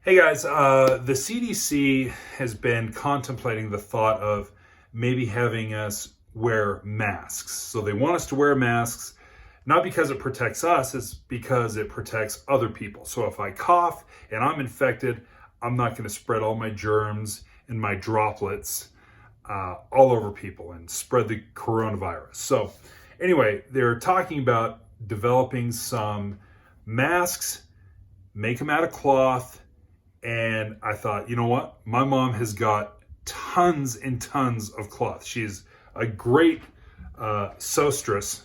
Hey guys, the CDC has been contemplating the thought of maybe having us wear masks. So they want us to wear masks, not because it protects us, it's because it protects other people. So if I cough and I'm infected, I'm not going to spread all my germs and my droplets all over people and spread the coronavirus. So anyway, they're talking about developing some masks, make them out of cloth. And I thought, you know what? My mom has got tons and tons of cloth. She's a great seamstress.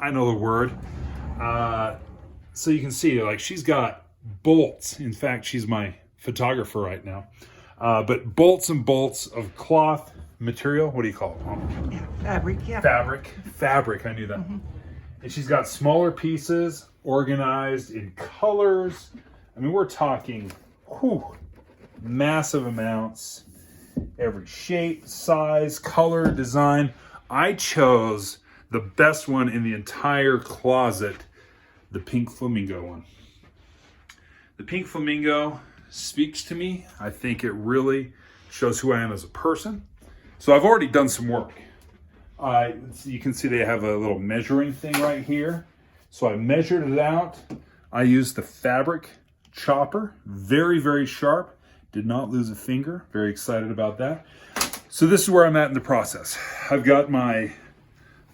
I know the word. So you can see, like, she's got bolts. In fact, she's my photographer right now. But bolts and bolts of cloth material. What do you call it, Mom? Yeah, fabric, yeah. Fabric, I knew that. Mm-hmm. And she's got smaller pieces organized in colors. I mean, we're talking massive amounts, every shape, size, color, design. I chose the best one in the entire closet, the pink flamingo one. The pink flamingo speaks to me. I think it really shows who I am as a person. So I've already done some work. You can see they have a little measuring thing right here. So I measured it out. I used the fabric chopper, very, very sharp. Did not lose a finger. Very excited about that. So this is where I'm at in the process. I've got my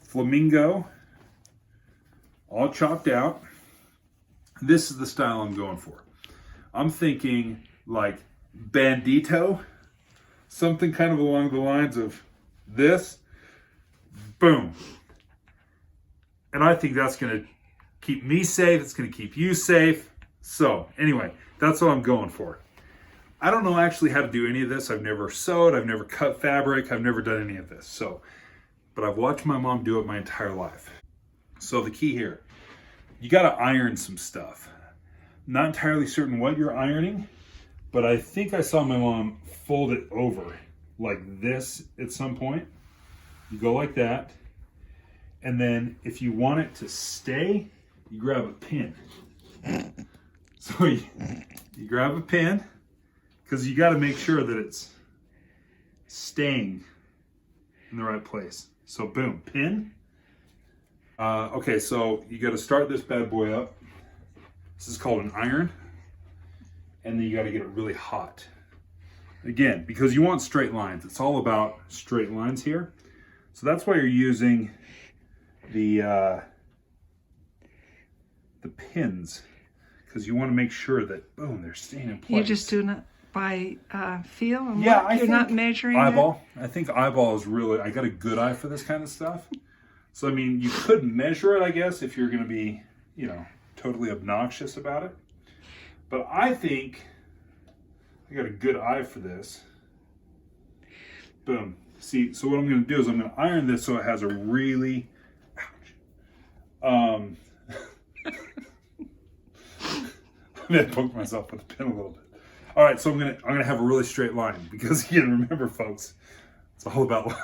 flamingo all chopped out. This is the style I'm going for. I'm thinking like bandito, something kind of along the lines of this. Boom. And I think that's going to keep me safe. It's going to keep you safe. So anyway, that's what I'm going for. I don't know actually how to do any of this. I've never sewed, I've never cut fabric, I've never done any of this. So, but I've watched my mom do it my entire life. So the key here, you got to iron some stuff. Not entirely certain what you're ironing, but I think I saw my mom fold it over like this at some point. You go like that. And then if you want it to stay, you grab a pin. So you grab a pin because you got to make sure that it's staying in the right place. So boom, pin. Okay, so you got to start this bad boy up. This is called an iron. And then you got to get it really hot. Again, because you want straight lines. It's all about straight lines here. So that's why you're using the pins. Because you want to make sure that, boom, they're staying in place. You're just doing it by feel and yeah, work? You're not measuring eyeball. I think eyeball is really, I got a good eye for this kind of stuff. So, I mean, you could measure it, I guess, if you're going to be, you know, totally obnoxious about it. But I think I got a good eye for this. Boom. See, so what I'm going to do is I'm going to iron this so it has a really, I'm going to poke myself with the pin a little bit. All right, so I'm gonna have a really straight line because again, remember, folks, it's all about line.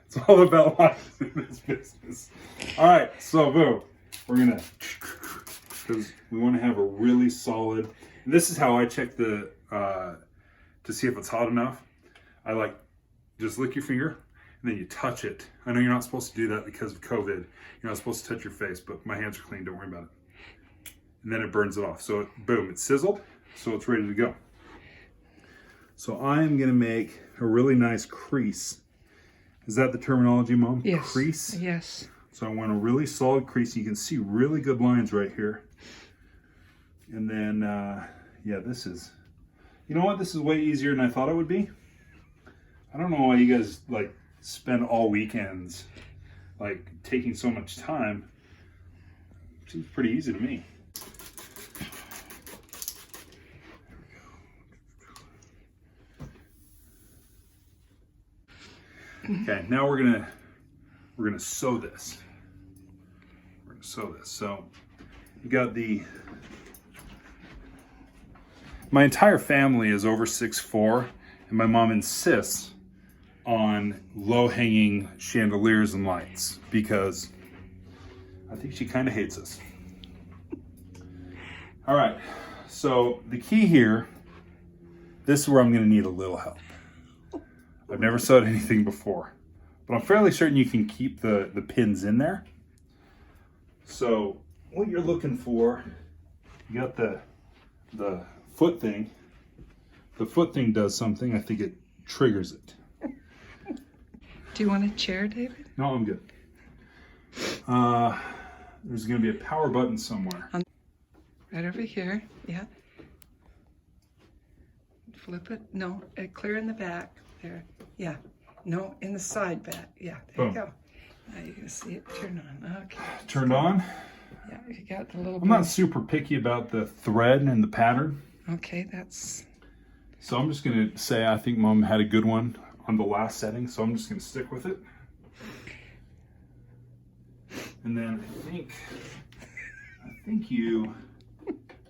It's all about lines in this business. All right, so boom, we're gonna, because we want to have a really solid. And this is how I check the to see if it's hot enough. I like just lick your finger and then you touch it. I know you're not supposed to do that because of COVID. You're not supposed to touch your face, but my hands are clean. Don't worry about it. And then it burns it off. So boom, it's sizzled, so it's ready to go. So I'm gonna make a really nice crease. Is that the terminology, Mom? Yes. Crease? Yes. So I want a really solid crease. You can see really good lines right here. And then, yeah, this is, you know what? This is way easier than I thought it would be. I don't know why you guys like spend all weekends like taking so much time. It seems pretty easy to me. Okay, now we're gonna sew this. We're gonna sew this. So you got my entire family is over 6'4", and my mom insists on low-hanging chandeliers and lights because I think she kind of hates us. All right, So the key here, this is where I'm going to need a little help. I've never sewed anything before, but I'm fairly certain you can keep the pins in there. So what you're looking for, you got the foot thing. The foot thing does something. I think it triggers it. Do you want a chair, David? No, I'm good. There's going to be a power button somewhere. Right over here. Yeah. Flip it. No, clear in the back. There. Yeah. No, in the side back. Yeah. There you go. Now you can see it turn on. Okay. Turned on? Yeah, you got the little. I'm not super picky about the thread and the pattern. Okay, that's. So I'm just going to say I think Mom had a good one on the last setting, so I'm just going to stick with it. And then I think you,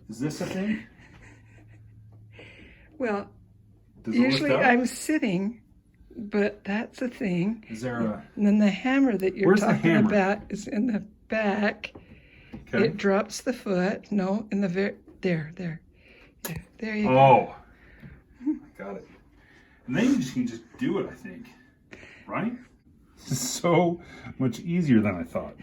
is this a thing? Well, Does it lift usually up? I'm sitting, but that's a thing. Is there a... And then the hammer that you're Where's the talking hammer? about is in the back. Okay. It drops the foot. No, in the there. Yeah, there you go. Oh, got it. And then you can just do it, I think. Right? This is so much easier than I thought.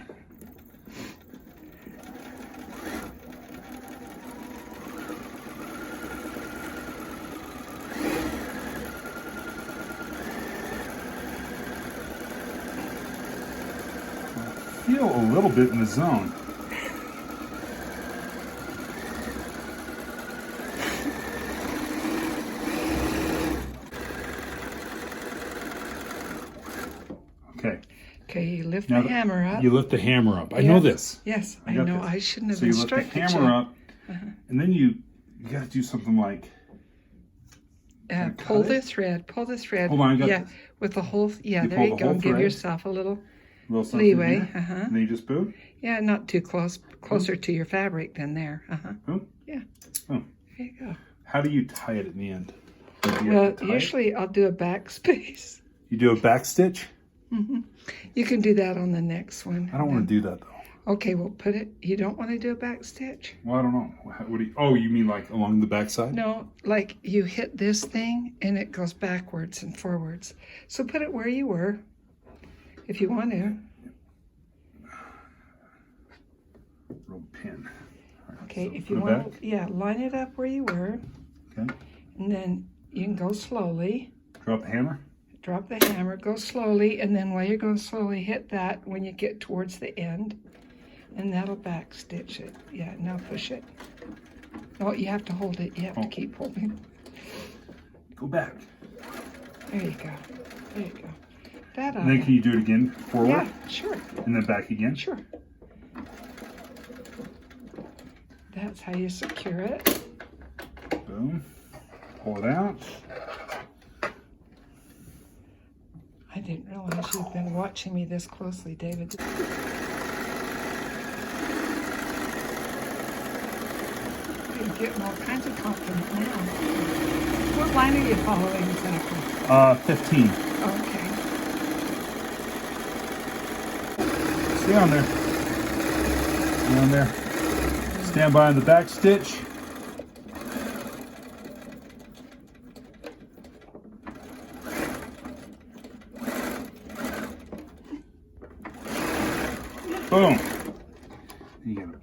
I feel a little bit in the zone. Okay. Okay, you lift Now the hammer up. You lift the hammer up. I know this. Yes, I got know. this. I shouldn't have So you lift the instructed hammer you. up, and then you got to do something like Pull cut the it? thread. Pull the thread. Hold on, I got yeah, this. with the whole. Yeah, You there pull you the go. whole Give thread. yourself a little something leeway. here, and then you just boom. Yeah, not too close. Closer to your fabric than there. Boom. Yeah. Oh. There you go. How do you tie it in the end? Do you Well, have to tie it? usually I'll do a back space. You do a back stitch. You can do that on the next one. I don't want to do that though. Okay, well, put it. You don't want to do a back stitch? Well, I don't know. What do you? Oh, you mean like along the back side? No, like you hit this thing and it goes backwards and forwards. So put it where you were, if you want to. Real pin. All right, Okay, so if put you it want back. to, yeah, line it up where you were, Okay. and then you can go slowly. Drop the hammer. Drop the hammer, go slowly, and then while you're going slowly, hit that when you get towards the end, and that'll back stitch it. Yeah, now push it. Oh, you have to hold it. You have to keep holding. Go back. There you go. There you go. That And then can you do it again forward? Yeah, sure, And then back again? sure. That's how you secure it. Boom. Pull it out. I didn't realize you've been watching me this closely, David. You're getting all kinds of compliment now. What line are you following exactly? 15. Okay. Stay on there. Stay on there. Stand by on the back stitch. Boom. You gotta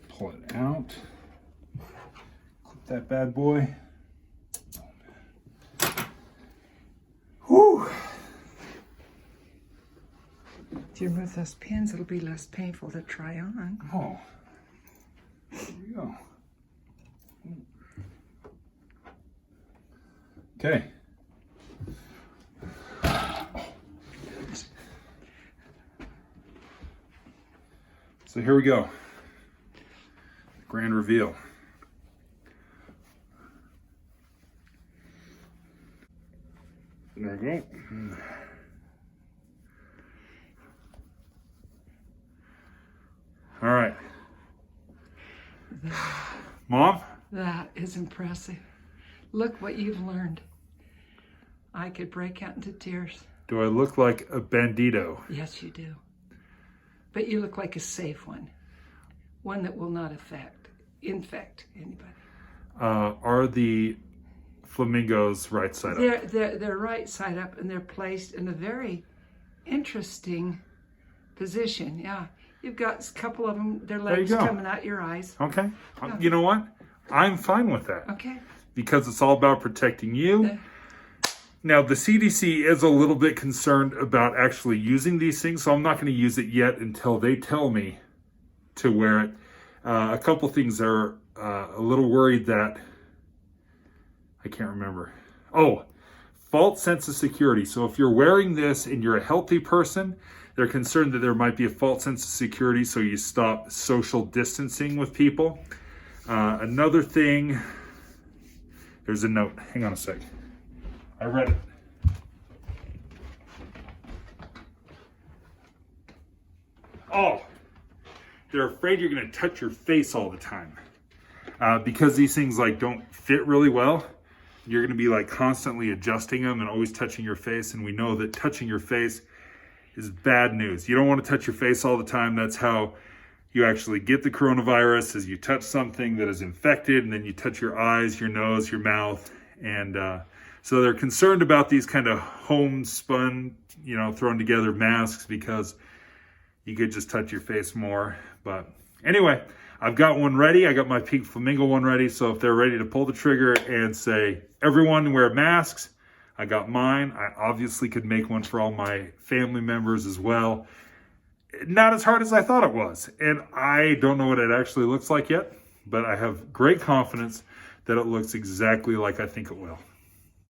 pull it out. Clip that bad boy. Whew. If you remove those pins, it'll be less painful to try on. Oh. There you go. Okay. So here we go. Grand reveal. There we go. All right. Mom? That is impressive. Look what you've learned. I could break out into tears. Do I look like a bandito? Yes, you do. But you look like a safe one. One that will not affect. infect anybody. Are the flamingos right side up? They're right side up, and they're placed in a very interesting position. Yeah, you've got a couple of them, their legs coming out your eyes. Okay. You know what? I'm fine with that. Okay. Because it's all about protecting you. Now, the CDC is a little bit concerned about actually using these things, so I'm not going to use it yet until they tell me to wear it. A couple things are a little worried that, I can't remember. Oh, false sense of security. So if you're wearing this and you're a healthy person, they're concerned that there might be a false sense of security, so you stop social distancing with people. Another thing, there's a note. Hang on a sec. I read it. Oh, they're afraid you're going to touch your face all the time. Because these things like don't fit really well, you're going to be like constantly adjusting them and always touching your face. And we know that touching your face is bad news. You don't want to touch your face all the time. That's how you actually get the coronavirus, is you touch something that is infected, and then you touch your eyes, your nose, your mouth. And so they're concerned about these kind of homespun, thrown together masks, because you could just touch your face more. But anyway, I've got one ready. I got my pink flamingo one ready. So if they're ready to pull the trigger and say, everyone wear masks, I got mine. I obviously could make one for all my family members as well. Not as hard as I thought it was. And I don't know what it actually looks like yet, but I have great confidence that it looks exactly like I think it will.